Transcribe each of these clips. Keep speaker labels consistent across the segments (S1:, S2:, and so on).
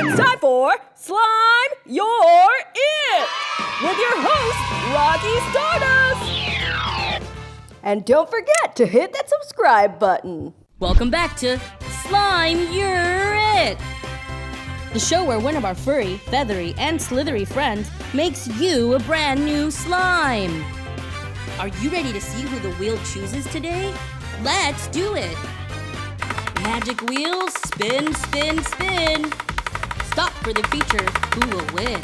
S1: it's time for Slime Your It with your host, Rocky Stardust. And don't forget to hit that subscribe button.
S2: Welcome back to Slime Your It, the show where one of our furry, feathery, and slithery friends makes you a brand new slime. Are you ready to see who the wheel chooses today? Let's do it! Magic wheels, spin, spin, spin. Stop for the feature, who will win?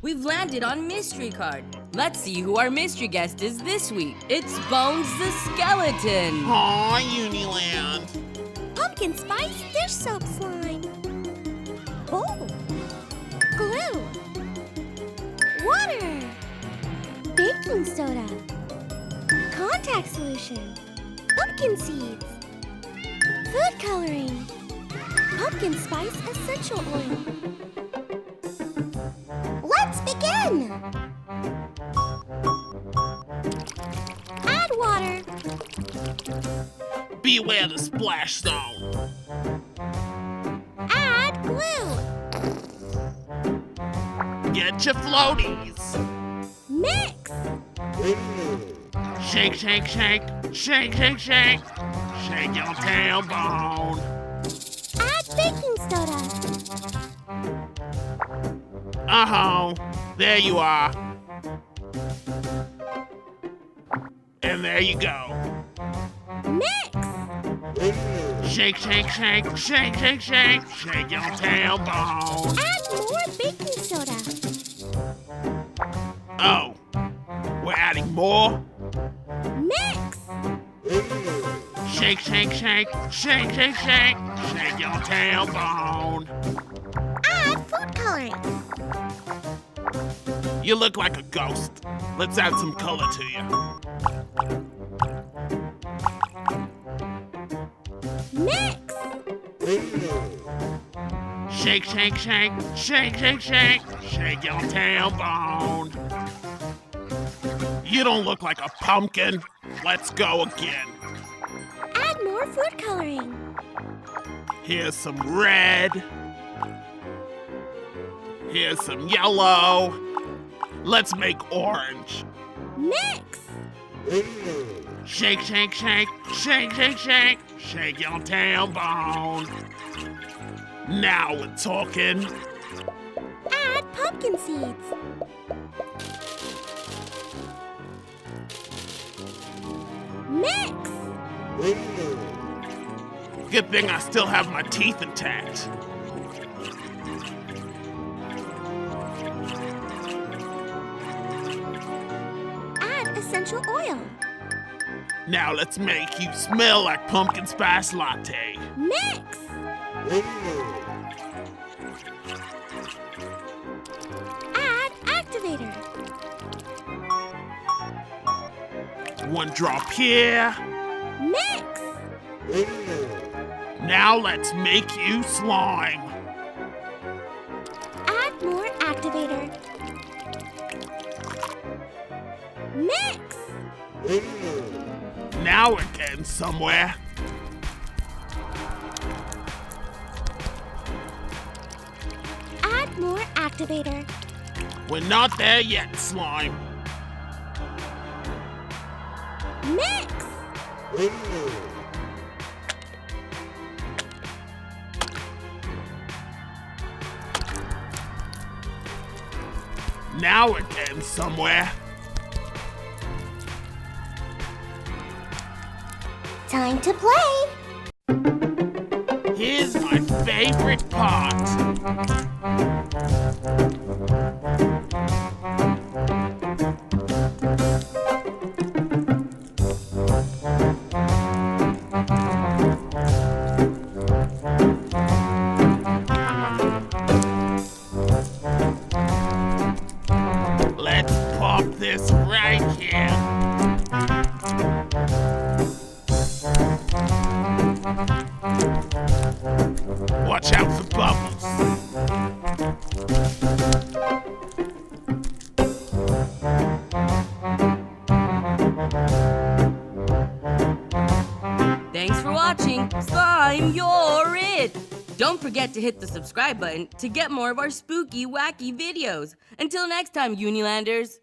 S2: We've landed on Mystery Card. Let's see who our mystery guest is this week. It's Bonez the Skeleton.
S3: Aw, UniLand.
S4: Pumpkin spice dish soap slime. Oh, glue. Water. Baking soda. Contact solution. Pumpkin seeds. Food coloring. Pumpkin spice essential oil. Let's begin! Add water.
S3: Beware the splash zone.
S4: Add glue.
S3: Get your floaties.
S4: Mix.
S3: Shake, shake, shake. Shake, shake, shake. Shake your tailbone.
S4: Add baking soda.
S3: Uh-huh. There you are. And there you go.
S4: Mix.
S3: Shake, shake, shake. Shake, shake, shake. Shake your tailbone.
S4: Add more baking soda.
S3: Oh. We're adding more?
S4: Mix.
S3: Shake, shake, shake. Shake, shake, shake. Shake your tailbone.
S4: Add food coloring.
S3: You look like a ghost. Let's add some color to you.
S4: Mix.
S3: Shake, shake, shake. Shake, shake, shake. Shake your tailbone. You don't look like a pumpkin. Let's go again.
S4: Add more food coloring.
S3: Here's some red. Here's some yellow. Let's make orange.
S4: Mix.
S3: Shake, shake, shake. Shake, shake, shake. Shake your tailbone. Now we're talking.
S4: Add pumpkin seeds. Mix.
S3: Good thing I still have my teeth intact.
S4: Add essential oil.
S3: Now let's make you smell like pumpkin spice latte.
S4: Mix. Add activator.
S3: One drop here.
S4: Mix.
S3: Now let's make you slime.
S4: Add more activator. Mix.
S3: Now we're getting somewhere.
S4: Add more activator.
S3: We're not there yet, slime.
S4: Mix.
S3: Now we're getting somewhere.
S4: Time to play.
S3: Here's my favorite part. Let's pop this right here. Watch out for bubbles.
S2: Thanks for watching. watching Slime You're It! Don't forget to hit the subscribe button to get more of our spooky, wacky videos. Until next time, UniLanders!